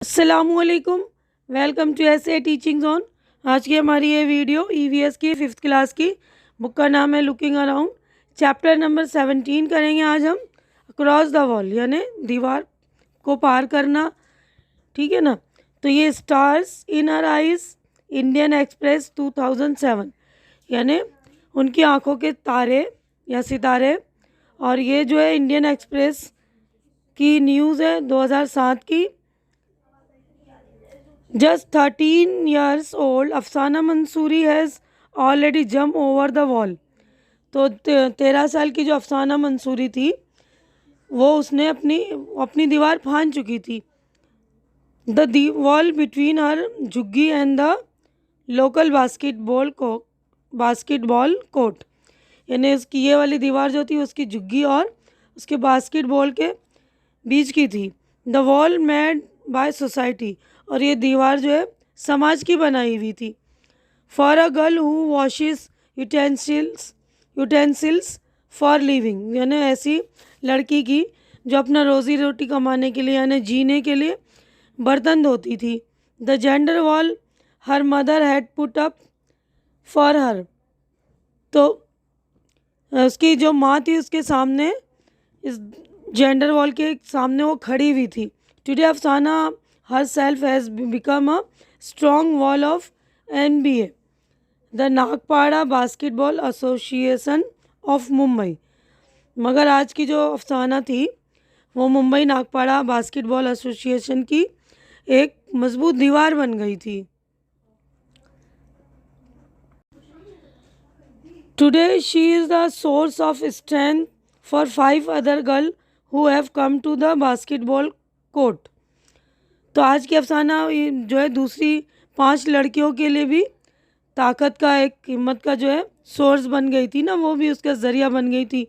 अस्सलामुअलैकुम। Welcome to S A teaching zone. आज की हमारी ये वीडियो ईवीएस की 5th क्लास की बुक का नाम है लुकिंग अराउंड। चैप्टर नंबर 17 करेंगे आज हम। अक्रॉस द वॉल यानी दीवार को पार करना, ठीक है ना। तो ये stars in are eyes Indian express 2007 यानी उनकी आंखों के तारे या सितारे। और ये जो है इंडियन एक्सप्रेस की न्यूज़ है 2007 की। Just 13 years old, Afsana Mansuri has already jump over the wall. तो 13 साल की जो अफसाना मंसूरी थी वो उसने अपनी अपनी दीवार फांद चुकी थी। द वॉल बिटवीन हर झुग्गी and the local basketball court यानी उसकी ये वाली दीवार जो थी उसकी झुग्गी और उसके बास्केटबॉल के बीच की थी। The wall made by society, और ये दीवार जो है समाज की बनाई हुई थी। For a girl who washes utensils for living यानी ऐसी लड़की की जो अपना रोज़ी रोटी कमाने के लिए यानी जीने के लिए बर्तन धोती थी। The gender wall her mother had put up for her, तो उसकी जो माँ थी उसके सामने, इस जेंडर वॉल के सामने वो खड़ी हुई थी। टुडे अफसाना herself has become a strong wall of NBA, the Nagpada basketball association of Mumbai. मगर आज की जो अफसाना थी वो मुंबई नागपाड़ा बास्केटबॉल एसोसिएशन की एक मजबूत दीवार बन गई थी। Today she is the source of strength for 5 other girl who have come to the basketball court. तो आज की अफसाना जो है दूसरी 5 लड़कियों के लिए भी ताकत का, एक हिम्मत का जो है सोर्स बन गई थी ना, वो भी उसका ज़रिया बन गई थी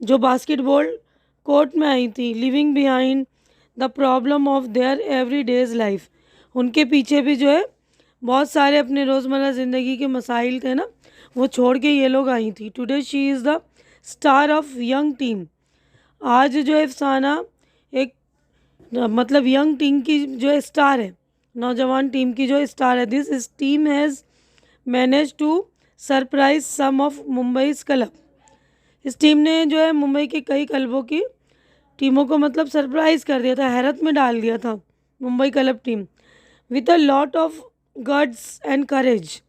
जो बास्केटबॉल कोर्ट में आई थी। Living behind the problem of their every days life, उनके पीछे भी जो है बहुत सारे अपने रोज़मर्रा ज़िंदगी के मसाइल थे ना, वो छोड़ के ये लोग आई थी। Today she is the star of young team. आज जो है अफसाना एक मतलब यंग टीम की जो स्टार है, नौजवान टीम की जो स्टार है। This team has manage to surprise some of Mumbai's club. इस टीम ने जो है मुंबई के कई क्लबों की टीमों को मतलब सरप्राइज कर दिया था, हैरत में डाल दिया था Mumbai club team. With a lot of guts and courage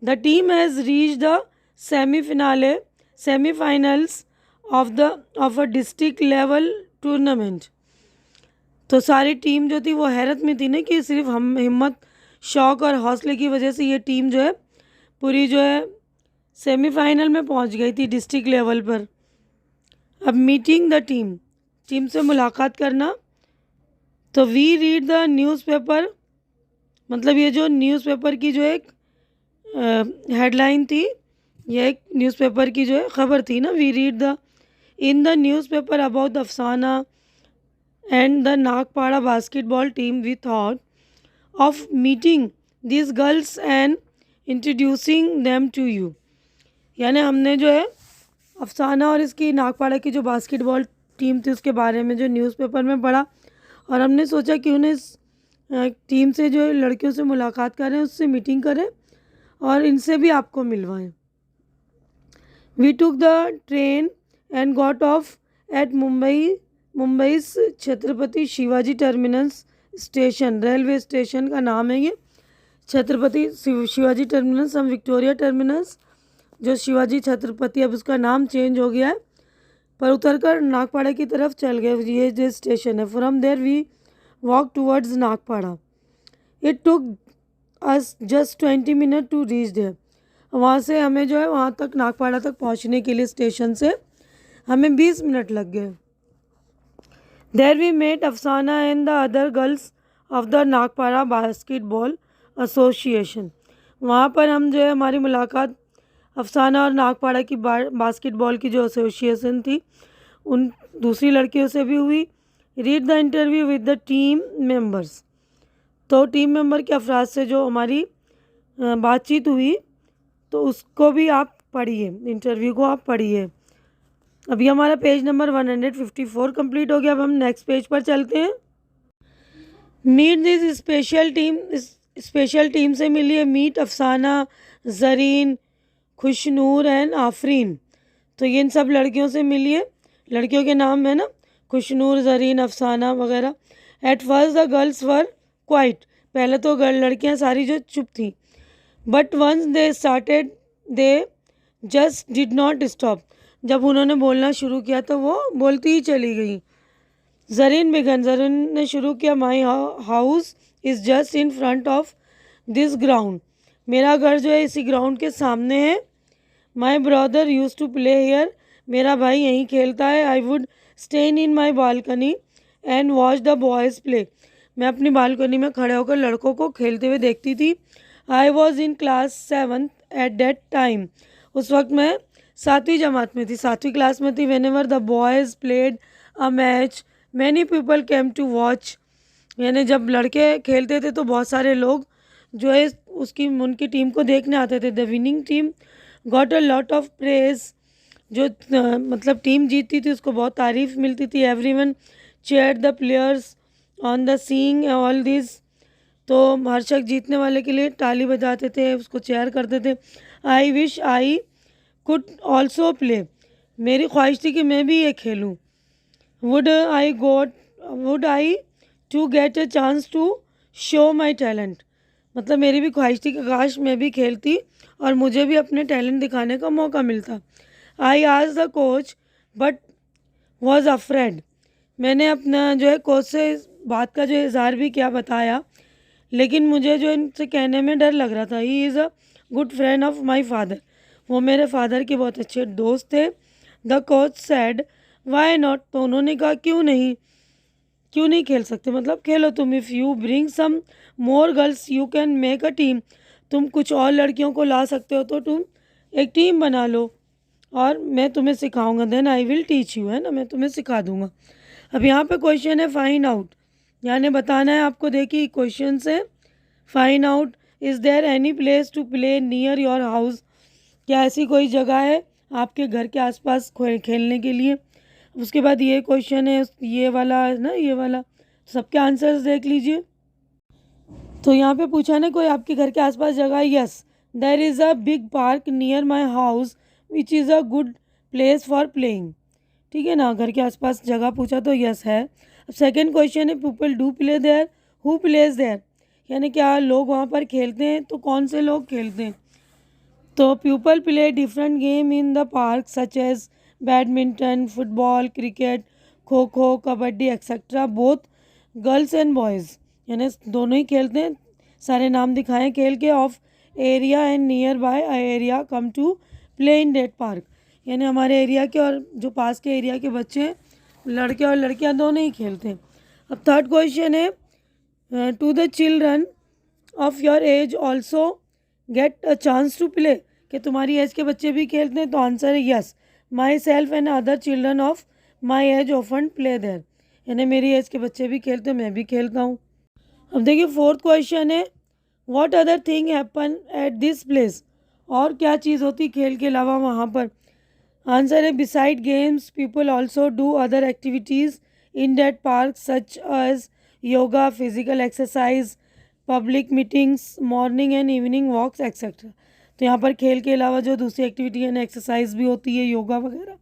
the team has reach the semifinals of a district level tournament. तो सारी टीम जो थी वो हैरत में थी ना कि सिर्फ हम हिम्मत, शौक़ और हौसले की वजह से ये टीम जो है पूरी जो है सेमीफाइनल में पहुंच गई थी डिस्ट्रिक्ट लेवल पर। अब मीटिंग द टीम से मुलाकात करना। तो वी रीड द न्यूज़पेपर, मतलब ये जो न्यूज़पेपर की जो एक हेडलाइन थी, ये एक न्यूज़पेपर की जो है ख़बर थी ना। We read in the newspaper about Afsana and the Nagpada basketball team, we thought of meeting these girls and introducing them to you। यानी हमने जो है अफसाना और इसकी नागपाड़ा की जो बास्केटबॉल टीम थी उसके बारे में जो न्यूज़पेपर में पढ़ा, और हमने सोचा कि उन्हें इस टीम से जो लड़कियों से मुलाकात करें, उससे मीटिंग करें और इनसे भी आपको मिलवाएं। We took the train and got off at Mumbai Chhatrapati Shivaji terminus station, railway station का नाम है ये छत्रपति शिवाजी टर्मिनस। हम विक्टोरिया टर्मिनस जो शिवाजी छत्रपति, अब उसका नाम चेंज हो गया है, पर उतरकर नागपाड़ा की तरफ चल गए। ये जो स्टेशन है, from there we walk towards Nagpada. It took us just 20 minute to reach there. वहाँ से हमें जो है वहाँ तक नागपाड़ा तक पहुँचने के लिए स्टेशन से हमें 20 मिनट लग गए। There we met Afsana and the other girls of the Nagpada basketball association. वहाँ पर हम जो है हमारी मुलाकात अफसाना और नागपाड़ा की बास्केटबॉल की जो एसोसिएशन थी उन दूसरी लड़कियों से भी हुई। Read the interview with the team members. तो टीम मेंबर के अफराद से जो हमारी बातचीत हुई तो उसको भी आप पढ़िए, इंटरव्यू को आप पढ़िए। अभी हमारा पेज नंबर 154 कंप्लीट हो गया। अब हम नेक्स्ट पेज पर चलते हैं। मीट दिस स्पेशल टीम से मिली है। मीट अफसाना, जरीन, खुशनूर एंड आफरीन। तो ये इन सब लड़कियों से मिली है। लड़कियों के नाम है ना, खुशनूर, जरीन, अफसाना वगैरह। At first the girls were quiet, पहले तो लड़कियां सारी जो चुप थी। But once they started they just did not stop, जब उन्होंने बोलना शुरू किया तो वो बोलती ही चली गई। जरीन बिगन, जरीन ने शुरू किया। My house is just in front of this ground, मेरा घर जो है इसी ग्राउंड के सामने है। My brother use to play here, मेरा भाई यहीं खेलता है। I would stand in my balcony and watch the boys play, मैं अपनी बालकनी में खड़े होकर लड़कों को खेलते हुए देखती थी। I was in class 7 at that time, उस वक्त मैं 7वीं जमात में थी, 7वीं क्लास में थी। Whenever the boys played a match many people came to watch, यानी जब लड़के खेलते थे तो बहुत सारे लोग जो है उनकी टीम को देखने आते थे। The winning team got a lot of praise, जो मतलब टीम जीतती थी उसको बहुत तारीफ़ मिलती थी। Everyone chair the players on the seeing all this, तो हर शख्स जीतने वाले के लिए ताली बजाते थे, उसको चेयर करते थे। I wish I could also play, मेरी ख्वाहिश थी कि मैं भी ये खेलूँ। Would I to get a chance to show my talent, मतलब मेरी भी ख्वाहिश थी कि काश मैं भी खेलती और मुझे भी अपने टैलेंट दिखाने का मौका मिलता। आई आज the coach but was afraid, मैंने अपना जो है कोच से इस बात का जो इजहार भी किया, बताया, लेकिन मुझे जो इनसे कहने में डर लग रहा था। He is a good friend of my father, वो मेरे फादर के बहुत अच्छे दोस्त थे। The coach said why not, तो उन्होंने कहा क्यों नहीं खेल सकते, मतलब खेलो तुम। If you bring some more girls you can make a team, तुम कुछ और लड़कियों को ला सकते हो तो तुम एक टीम बना लो और मैं तुम्हें सिखाऊंगा। Then I will teach you, है ना, मैं तुम्हें सिखा दूंगा। अब यहाँ पे क्वेश्चन है फाइंड आउट, यानी बताना है आपको। देखिए क्वेश्चन से find out is there any place to play near your house, क्या ऐसी कोई जगह है आपके घर के आसपास खेलने के लिए। उसके बाद ये क्वेश्चन है, ये वाला है ना, ये वाला, सबके आंसर्स देख लीजिए। तो यहाँ पे पूछा ना कोई आपके घर के आसपास जगह। Yes there is a big park near my house which is a good place for playing, ठीक है ना, घर के आसपास जगह पूछा तो यस है। अब सेकेंड क्वेश्चन है people do play there, who plays there, यानी क्या लोग वहाँ पर खेलते हैं, तो कौन से लोग खेलते हैं। तो people play different game in the park such as badminton, football, cricket, kho kho, kabaddi et cetera, both girls and boys, यानी दोनों ही खेलते हैं। सारे नाम दिखाएं खेल के। Of area and nearby area come to play in that park, यानी हमारे एरिया के और जो पास के एरिया के बच्चे हैं, लड़के और लड़कियां दोनों ही खेलते हैं। अब थर्ड क्वेश्चन है do the children of your age also get a chance to play, कि तुम्हारी एज के बच्चे भी खेलते हैं, तो आंसर है yes. Myself and other children of my age often play there, यानी मेरी एज के बच्चे भी खेलते हैं, मैं भी खेलता हूँ। अब देखिए फोर्थ क्वेश्चन है what other thing happen at this place, और क्या चीज़ होती खेल के अलावा वहाँ पर। आंसर है beside games people also do other activities in that park such as yoga, physical exercise, public meetings, morning and evening walks et cetera. तो यहाँ पर खेल के अलावा जो दूसरी एक्टिविटी है ना, एक्सरसाइज भी होती है, योगा वगैरह,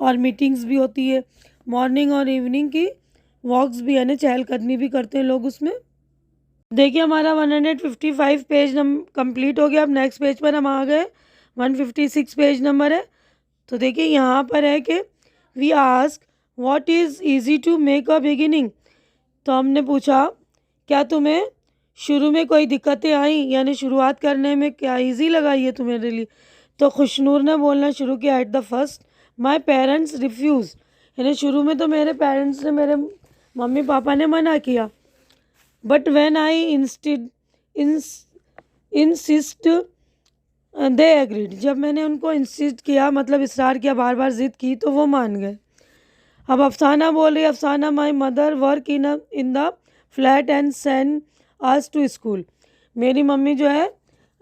और मीटिंग्स भी होती है, मॉर्निंग और इवनिंग की वॉक्स भी है ना, चहलकदमी भी करते हैं लोग उसमें। देखिए हमारा 155 पेज कंप्लीट हो गया। अब नेक्स्ट पेज पर हम आ गए, 156 पेज नंबर है। तो देखिए यहाँ पर है कि we ask what is easy to make a beginning, तो हमने पूछा क्या तुम्हें शुरू में कोई दिक्कतें आई, यानी शुरुआत करने में क्या इजी लगा ये तुम्हारे लिए। तो खुशनूर ने बोलना शुरू किया at the first my parents refuse, यानी शुरू में तो मेरे पेरेंट्स ने, मेरे मम्मी पापा ने मना किया। But when I insist they agreed, जब मैंने उनको इंसिस्ट किया, मतलब इसरार किया, बार बार ज़िद की, तो वो मान गए। अब अफसाना बोल रही, Afsana my mother work in the flat and send us to school, मेरी मम्मी जो है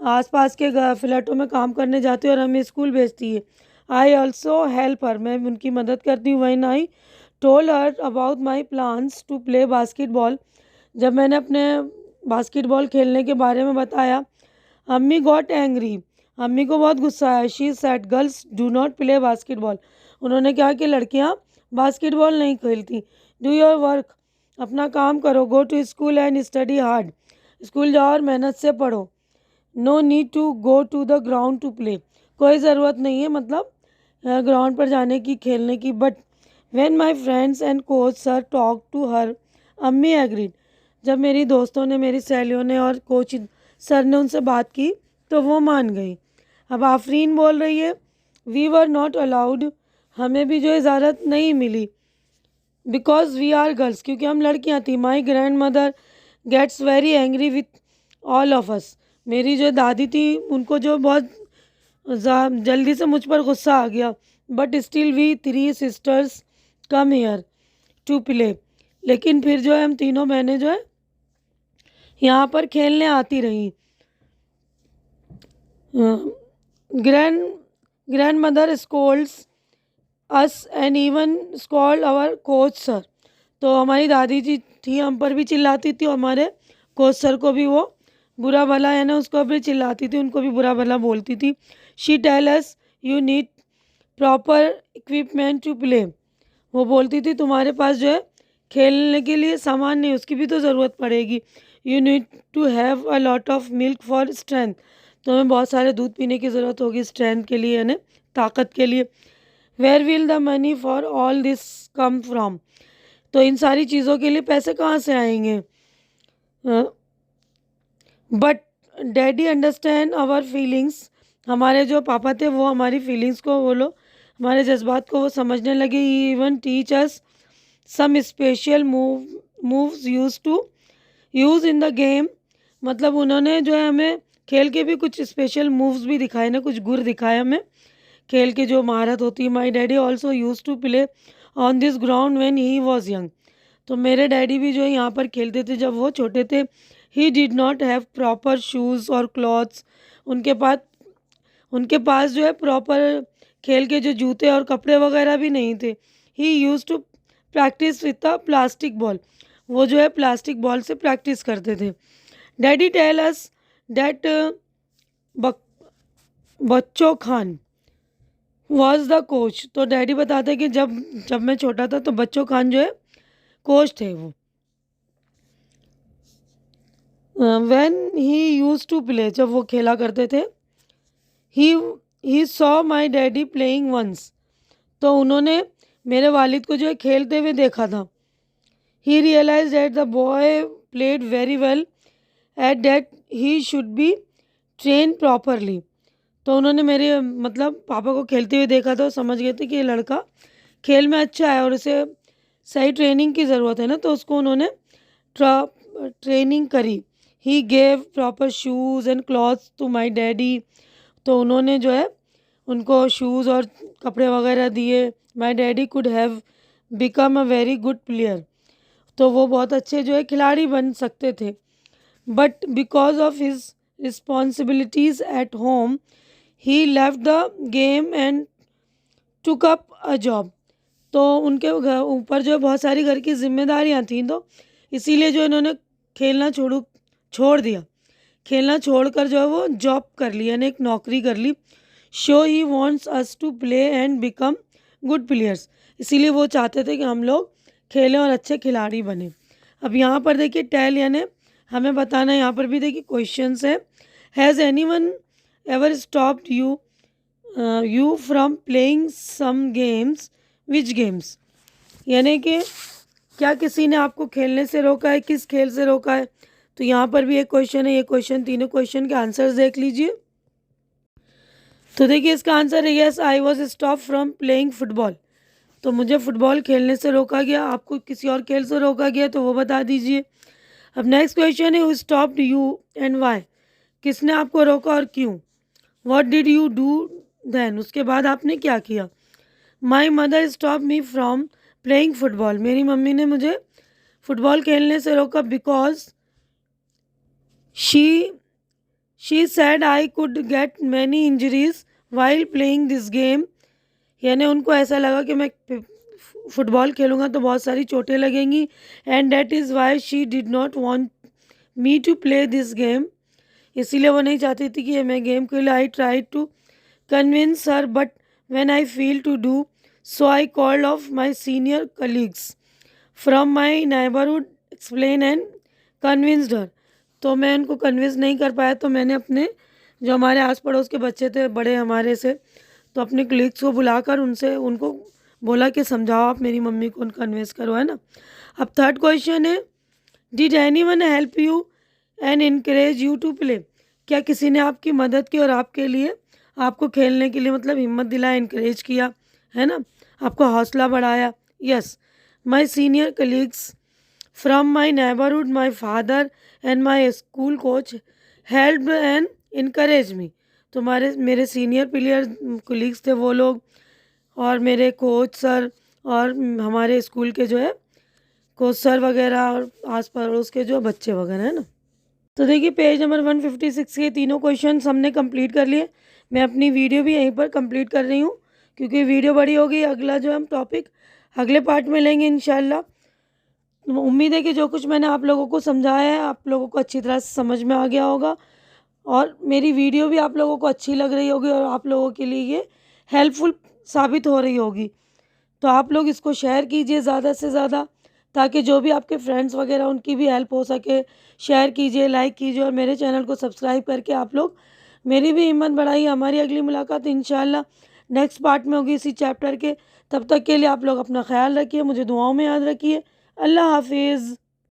आसपास के फ्लैटों में काम करने जाती है और हमें स्कूल भेजती है। आई ऑल्सो हेल्प हर, मैं उनकी मदद करती हूँ। When I told her about my plans to play basketball, जब मैंने अपने बास्केटबॉल खेलने के बारे में बताया, अम्मी गॉट एंग्री, अम्मी को बहुत गुस्सा आया। She said girls do not play basketball, उन्होंने कहा कि लड़कियां बास्केटबॉल नहीं खेलती। डू योर वर्क, अपना काम करो। Go to school and study hard, school जाओ और मेहनत से पढ़ो। No need to go to the ground to play, कोई ज़रूरत नहीं है मतलब ग्राउंड पर जाने की, खेलने की। But when my friends and coach sir talk to her, अम्मी एग्रीड, जब मेरी दोस्तों ने, मेरी सहेलियों ने और कोच सर ने उनसे बात की तो वो मान गई। अब आफरीन बोल रही है, वी वर नॉट अलाउड, हमें भी जो इजाज़त नहीं मिली, बिकॉज वी आर गर्ल्स, क्योंकि हम लड़कियां थी। My grandmother gets very angry with all of us, मेरी जो दादी थी उनको जो बहुत जल्दी से मुझ पर गुस्सा आ गया। But still we three sisters come here to play, लेकिन फिर जो है हम तीनों बहनें जो है यहाँ पर खेलने आती रही। Grand grandmother scolds us and even scold our coach sir, तो हमारी दादी जी थी हम पर भी चिल्लाती थी, और हमारे कोच सर को भी वो बुरा भला है ना, उसको भी चिल्लाती थी, उनको भी बुरा भला बोलती थी। She tell us you need proper equipment to play, वो बोलती थी तुम्हारे पास जो है खेलने के लिए सामान नहीं, उसकी भी तो ज़रूरत पड़ेगी। You need to have a lot of milk for strength, तुम्हें बहुत सारे दूध पीने की ज़रूरत होगी स्ट्रेंथ के लिए, यानी ताकत के लिए। Where will the money for all this come from, तो इन सारी चीज़ों के लिए पैसे कहाँ से आएंगे। But daddy understand our feelings, हमारे जो पापा थे वो हमारी फीलिंग्स को, वो लोग हमारे जज्बात को वो समझने लगे। Even teach us some special moves use to use in the game, मतलब उन्होंने जो है हमें खेल के भी कुछ स्पेशल मूव्स भी दिखाए ना, कुछ गुर दिखाए हमें खेल के जो महारत होती है। My daddy also use to play on this ground when he was young, तो मेरे डैडी भी जो है यहाँ पर खेलते थे जब वो छोटे थे। He did not have proper shoes और क्लॉथ्स, उनके पास जो है प्रॉपर खेल के जो जूते और कपड़े वगैरह भी नहीं थे। He used to practice with a plastic ball, वो जो है प्लास्टिक बॉल से प्रैक्टिस करते थे। डैडी टेल अस दैट बच्चों खान वॉज द कोच, तो डैडी बताते कि जब जब मैं छोटा था तो बच्चों खान जो है कोच थे वो। When he used to play, जब वो खेला करते थे। He he saw my daddy playing once, तो उन्होंने मेरे वालिद को जो है खेलते हुए देखा था। He realise that the boy played very well at that he should be train properly, तो उन्होंने मेरे मतलब पापा को खेलते हुए देखा था और समझ गए थे कि ये लड़का खेल में अच्छा है और उसे सही ट्रेनिंग की ज़रूरत है ना, तो उसको उन्होंने ट्रेनिंग करी। He gave proper shoes and clothes to my daddy, तो उन्होंने जो है उनको शूज़ और कपड़े वगैरह दिए। My daddy could have become a very good player, तो वो बहुत अच्छे जो है खिलाड़ी बन सकते थे। But because of his responsibilities at home he left the game and took up a job, तो उनके ऊपर जो है बहुत सारी घर की जिम्मेदारियां थीं, तो इसीलिए जो इन्होंने खेलना छोड़ दिया, खेलना छोड़कर जो है वो जॉब कर ली, यानी एक नौकरी कर ली। So he wants us to play and become good players, इसीलिए वो चाहते थे कि हम लोग खेलें और अच्छे खिलाड़ी बने। अब यहाँ पर देखिए टेल यानी हमें बताना, यहाँ पर भी देखिए क्वेश्चंस है। Has anyone ever stopped you from playing some games, which games, यानी कि क्या किसी ने आपको खेलने से रोका है, किस खेल से रोका है। तो यहाँ पर भी एक क्वेश्चन है, ये क्वेश्चन, तीनों क्वेश्चन के आंसर्स देख लीजिए। तो देखिए इसका आंसर है yes, I was stop from playing football, तो मुझे फुटबॉल खेलने से रोका गया। आपको किसी और खेल से रोका गया तो वो बता दीजिए। अब नेक्स्ट क्वेश्चन है who stopped you and why, किसने आपको रोका और क्यों। What did you do then, उसके बाद आपने क्या किया। My mother stop me from playing football, मेरी मम्मी ने मुझे फुटबॉल खेलने से रोका because she said I could get many injuries while playing this game, यानी उनको ऐसा लगा कि मैं फुटबॉल खेलूँगा तो बहुत सारी चोटें लगेंगी, and that is why she did not want me to play this game. इसीलिए वो नहीं चाहती थी कि मैं गेम खेलूँ। I try to convince her but when I feel to do so I called off my senior colleagues from my neighbourhood explain and convinced her. तो मैं उनको कन्विंस नहीं कर पाया, तो मैंने अपने जो हमारे आस पड़ोस के बच्चे थे बड़े हमारे से, तो अपने कलीग्स को बुलाकर उनको बोला कि समझाओ आप मेरी मम्मी को कन्विंस करो, है ना। अब थर्ड क्वेश्चन है, did anyone help you and encourage you to play. क्या किसी ने आपकी मदद की और आपके लिए आपको खेलने के लिए मतलब हिम्मत दिलाया, इनकरेज किया, है ना, आपको हौसला बढ़ाया। Yes, my senior colleagues from my neighbourhood, my father and my school coach help and encourage me. तो मेरे सीनियर प्लेयर कलीग्स थे वो लोग, और मेरे कोच सर और हमारे स्कूल के जो है कोच सर वगैरह, और आस पड़ोस के जो बच्चे वगैरह, है ना। तो देखिए पेज नंबर 156 के तीनों क्वेश्चन हमने कंप्लीट कर लिए। मैं अपनी वीडियो भी यहीं पर कंप्लीट कर रही हूँ क्योंकि वीडियो बड़ी हो गई। अगला जो हम टॉपिक अगले पार्ट में लेंगे इंशाल्लाह। उम्मीद है कि जो कुछ मैंने आप लोगों को समझाया है आप लोगों को अच्छी तरह से समझ में आ गया होगा, और मेरी वीडियो भी आप लोगों को अच्छी लग रही होगी और आप लोगों के लिए ये हेल्पफुल साबित हो रही होगी। तो आप लोग इसको शेयर कीजिए ज़्यादा से ज़्यादा, ताकि जो भी आपके फ्रेंड्स वगैरह उनकी भी हेल्प हो सके। शेयर कीजिए, लाइक कीजिए, और मेरे चैनल को सब्सक्राइब करके आप लोग मेरी भी हिम्मत बढ़ाइए। हमारी अगली मुलाकात इंशाल्लाह नेक्स्ट पार्ट में होगी इसी चैप्टर के। तब तक के लिए आप लोग अपना ख्याल रखिए, मुझे दुआओं में याद रखिए। अल्लाह हाफिज़।